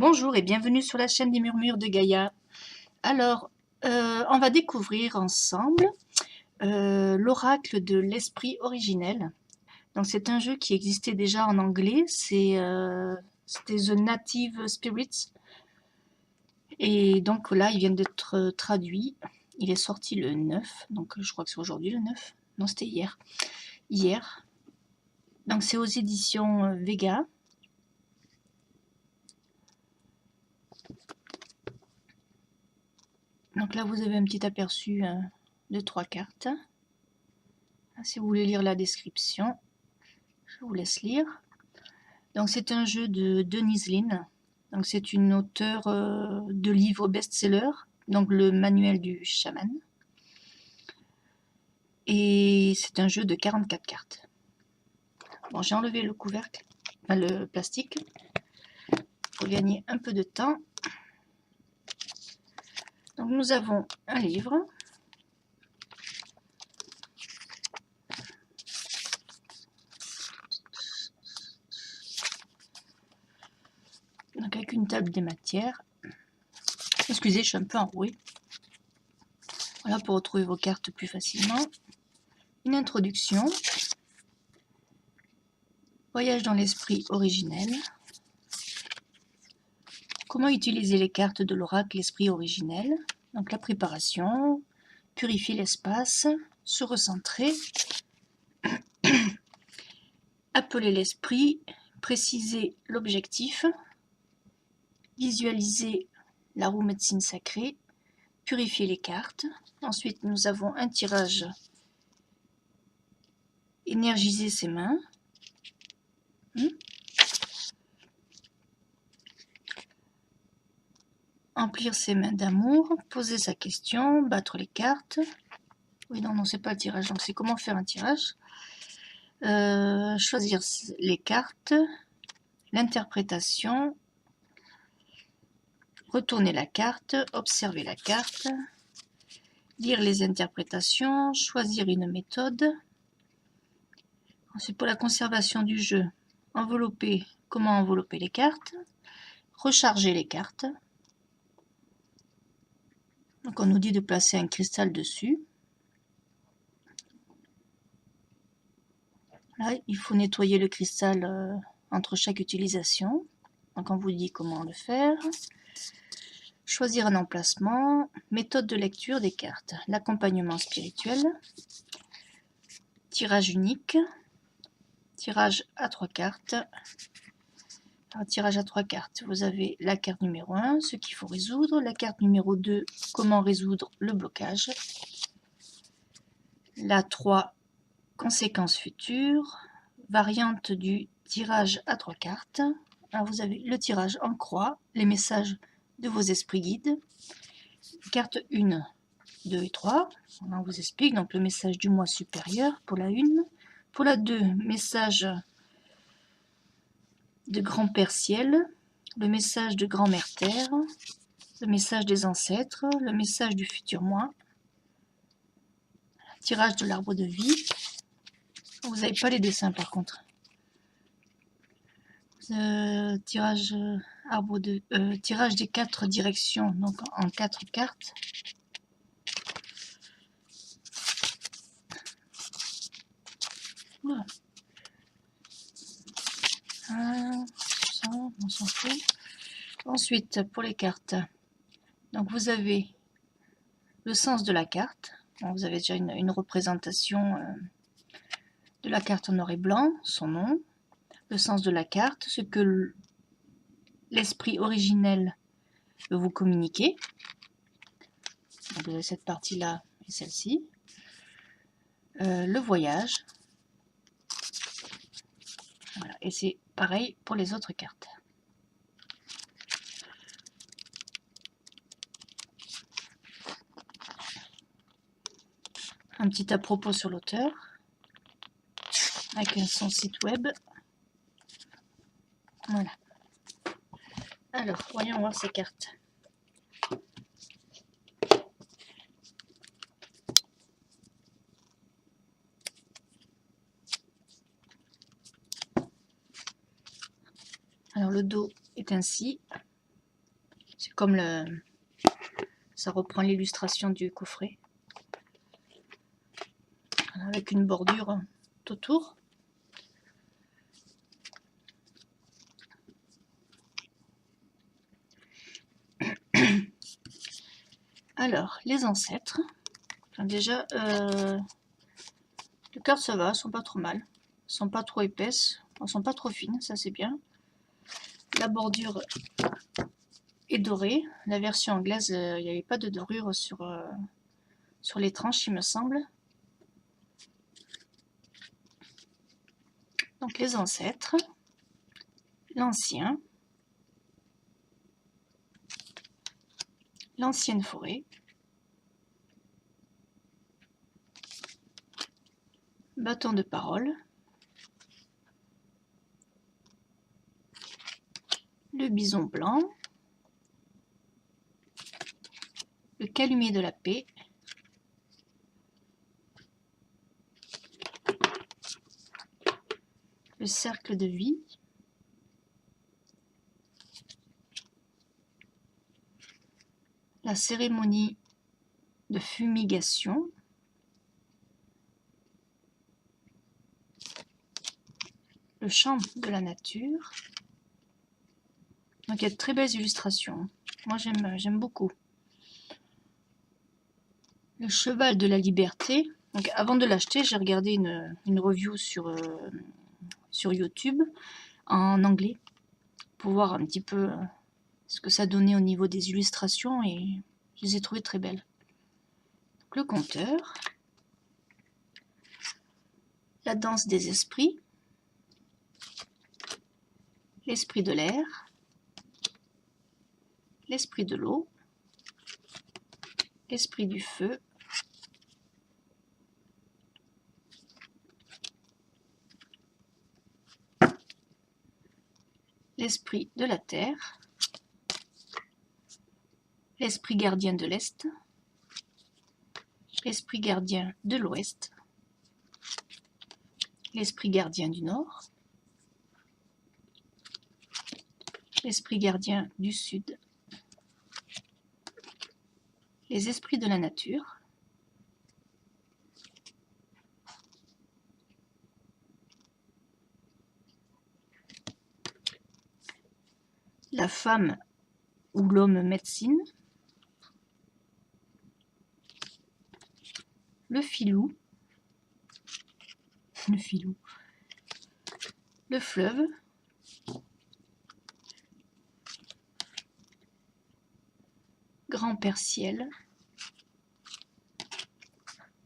Bonjour et bienvenue sur la chaîne des Murmures de Gaïa. Alors, on va découvrir ensemble l'oracle de l'esprit originel. Donc, c'est un jeu qui existait déjà en anglais, c'était The Native Spirits. Et donc là, il vient d'être traduit. Il est sorti le 9, donc je crois que c'est aujourd'hui le 9. Non, c'était hier. Hier. Donc, c'est aux éditions Vega. Donc là, vous avez un petit aperçu de 3 cartes. Si vous voulez lire la description, je vous laisse lire. Donc c'est un jeu de Denise Linn. Donc c'est une auteure de livres best-seller, donc le manuel du chaman. Et c'est un jeu de 44 cartes. Bon, j'ai enlevé le couvercle, enfin le plastique, pour gagner un peu de temps. Donc nous avons un livre. Donc avec une table des matières. Excusez, je suis un peu enrouée. Voilà, pour retrouver vos cartes plus facilement. Une introduction. Voyage dans l'esprit originel. Comment utiliser les cartes de l'oracle l'esprit originel. Donc la préparation, purifier l'espace, se recentrer, appeler l'esprit, préciser l'objectif, visualiser la roue médecine sacrée, purifier les cartes. Ensuite, nous avons un tirage, énergiser ses mains. Emplir ses mains d'amour, poser sa question, battre les cartes. Oui, non, c'est pas le tirage, donc c'est comment faire un tirage. Choisir les cartes, l'interprétation, retourner la carte, observer la carte, lire les interprétations, choisir une méthode. C'est pour la conservation du jeu. Envelopper, comment envelopper les cartes, recharger les cartes. Donc on nous dit de placer un cristal dessus. Là, il faut nettoyer le cristal entre chaque utilisation. Donc on vous dit comment le faire. Choisir un emplacement, méthode de lecture des cartes, l'accompagnement spirituel, tirage unique, tirage à 3 cartes. Alors, tirage à 3 cartes, vous avez la carte numéro 1, ce qu'il faut résoudre, la carte numéro 2, comment résoudre le blocage, la 3, conséquences futures, variante du tirage à 3 cartes. Alors vous avez le tirage en croix, les messages de vos esprits guides, carte 1, 2 et 3, on vous explique, donc le message du moi supérieur pour la 1, pour la 2, message de grand-père ciel, le message de grand-mère terre, le message des ancêtres, le message du futur moi, tirage de l'arbre de vie, vous n'avez pas les dessins par contre, tirage, tirage des 4 directions, donc en 4 cartes. Voilà. Ça, on s'en fout. Ensuite, pour les cartes, donc vous avez le sens de la carte. Bon, vous avez déjà une représentation de la carte en noir et blanc, son nom, le sens de la carte, ce que l'esprit originel veut vous communiquer. Donc vous avez cette partie-là et celle-ci. Le voyage. Voilà. Et c'est pareil pour les autres cartes. Un petit à propos sur l'auteur, avec son site web. Voilà. Alors, voyons voir ces cartes. Alors, le dos est ainsi. comme ça reprend l'illustration du coffret. Avec une bordure tout autour. Alors, les ancêtres. Enfin, déjà, les cartes ça va, elles sont pas trop mal. Elles sont pas trop épaisses, elles sont pas trop fines, ça c'est bien. La bordure est dorée. La version anglaise, il n'y avait pas de dorure sur les tranches, il me semble. Donc les ancêtres, l'ancien, l'ancienne forêt, bâton de parole, le bison blanc, le calumet de la paix, le cercle de vie, la cérémonie de fumigation, le chant de la nature. Donc il y a de très belles illustrations. Moi j'aime beaucoup. Le cheval de la liberté. Donc avant de l'acheter, j'ai regardé une review sur YouTube en anglais pour voir un petit peu ce que ça donnait au niveau des illustrations et je les ai trouvées très belles. Donc, le compteur, la danse des esprits, l'esprit de l'air, l'esprit de l'eau, l'esprit du feu, l'esprit de la terre, l'esprit gardien de l'Est, l'esprit gardien de l'Ouest, l'esprit gardien du Nord, l'esprit gardien du Sud, les esprits de la nature, la femme ou l'homme médecine, le filou, le fleuve, grand-père ciel,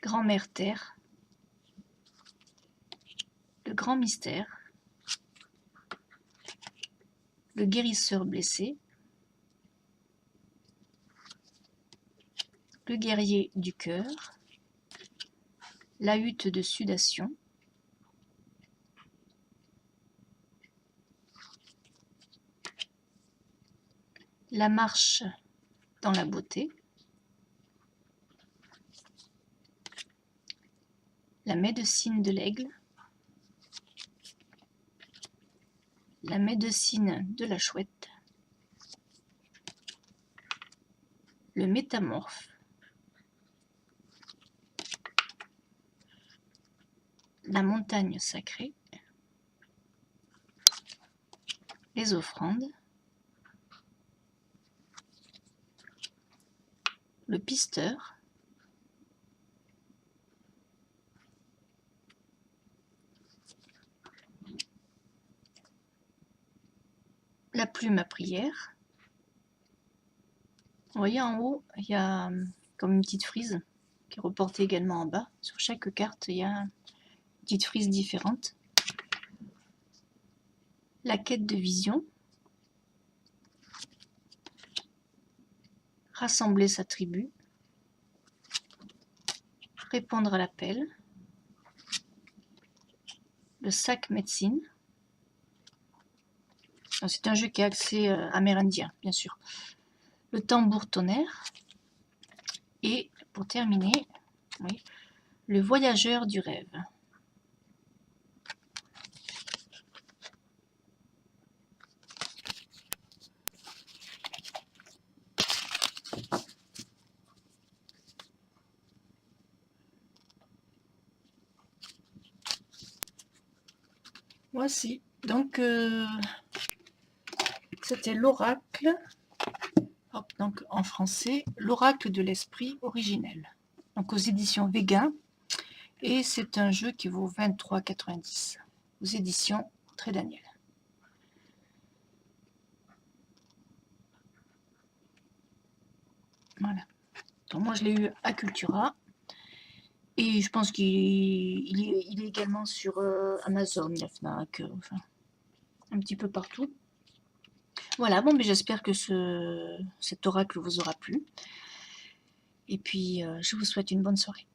grand-mère terre, le grand mystère, le guérisseur blessé, le guerrier du cœur, la hutte de sudation, la marche dans la beauté, la médecine de l'aigle, la médecine de la chouette, le métamorphe, la montagne sacrée, les offrandes, le pisteur, la plume à prière. Vous voyez en haut, il y a comme une petite frise qui est reportée également en bas. Sur chaque carte, il y a une petite frise différente. La quête de vision. Rassembler sa tribu. Répondre à l'appel. Le sac médecine. C'est un jeu qui est axé amérindien, bien sûr. Le tambour tonnerre. Et pour terminer, oui, le voyageur du rêve. Voici. Donc, c'était l'oracle, donc en français, l'oracle de l'esprit originel. Donc aux éditions Vega. Et c'est un jeu qui vaut 23,90 aux éditions Très Daniel. Voilà. Donc moi je l'ai eu à Cultura. Et je pense qu'il est également sur Amazon, la Fnac, enfin, un petit peu partout. Voilà, bon, mais j'espère que cet oracle vous aura plu. Et puis, je vous souhaite une bonne soirée.